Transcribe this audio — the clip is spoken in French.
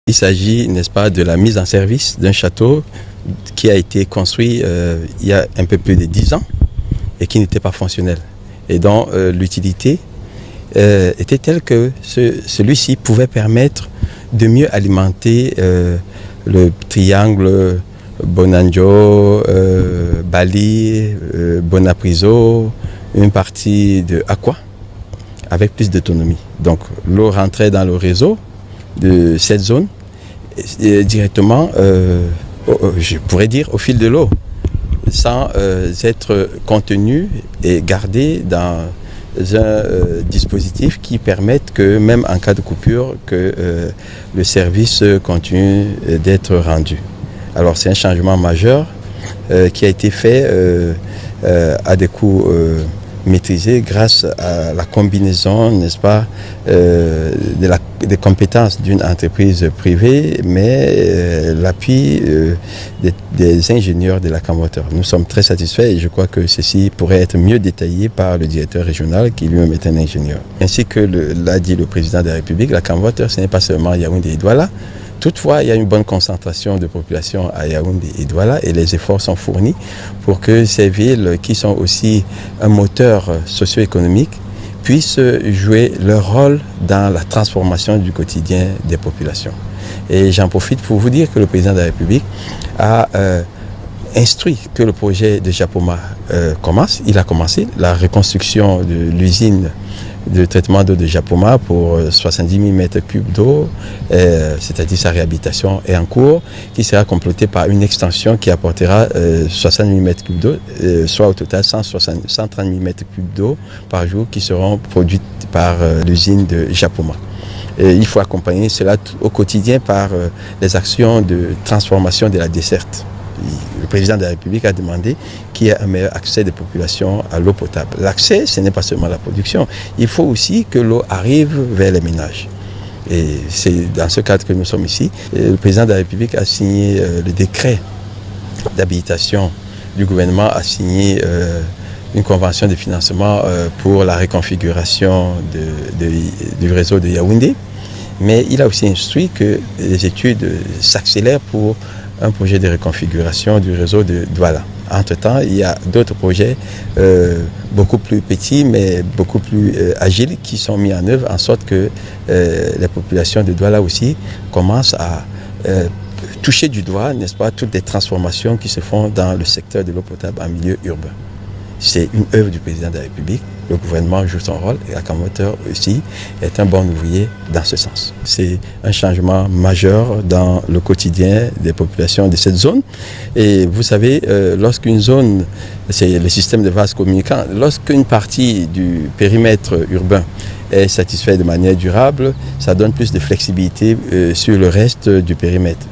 Il s'agit, n'est-ce pas, de la mise en service d'un château qui a été construit il y a un peu plus de 10 ans et qui n'était pas fonctionnel et dont l'utilité était telle que celui-ci pouvait permettre de mieux alimenter le triangle Bonanjo, Bali, Bonapriso, une partie de Aqua avec plus d'autonomie. Donc l'eau rentrait dans le réseau de cette zone directement, je pourrais dire, au fil de l'eau, sans être contenu et gardé dans un dispositif qui permette que même en cas de coupure, que le service continue d'être rendu. Alors c'est un changement majeur qui a été fait à des coûts maîtrisés grâce à la combinaison, n'est-ce pas, des compétences d'une entreprise privée, mais l'appui des ingénieurs de la Camwater. Nous sommes très satisfaits et je crois que ceci pourrait être mieux détaillé par le directeur régional qui lui-même est un ingénieur. Ainsi que l'a dit le président de la République, la Camwater, ce n'est pas seulement Yaoundé et Douala. Toutefois, il y a une bonne concentration de population à Yaoundé et Douala et les efforts sont fournis pour que ces villes, qui sont aussi un moteur socio-économique, puissent jouer leur rôle dans la transformation du quotidien des populations. Et j'en profite pour vous dire que le président de la République a instruit que le projet de Japoma commence. Il a commencé la reconstruction de l'usine de traitement d'eau de Japoma pour 70 000 m3 d'eau, c'est-à-dire sa réhabilitation est en cours, qui sera complétée par une extension qui apportera 60 000 m3 d'eau, soit au total 130 000 m3 d'eau par jour qui seront produites par l'usine de Japoma. Et il faut accompagner cela au quotidien par les actions de transformation de la desserte. Le président de la République a demandé qu'il y ait un meilleur accès des populations à l'eau potable. L'accès, ce n'est pas seulement la production. Il faut aussi que l'eau arrive vers les ménages. Et c'est dans ce cadre que nous sommes ici. Et le président de la République a signé le décret d'habilitation du gouvernement, a signé une convention de financement pour la reconfiguration du réseau de Yaoundé. Mais il a aussi instruit que les études s'accélèrent pour un projet de reconfiguration du réseau de Douala. Entre-temps, il y a d'autres projets beaucoup plus petits, mais beaucoup plus agiles qui sont mis en œuvre, en sorte que les populations de Douala aussi commencent à toucher du doigt, n'est-ce pas, toutes les transformations qui se font dans le secteur de l'eau potable en milieu urbain. C'est une œuvre du président de la République. Le gouvernement joue son rôle et la Camwater aussi est un bon ouvrier dans ce sens. C'est un changement majeur dans le quotidien des populations de cette zone. Et vous savez, lorsqu'une zone, c'est le système de vases communicants, lorsqu'une partie du périmètre urbain est satisfaite de manière durable, ça donne plus de flexibilité sur le reste du périmètre.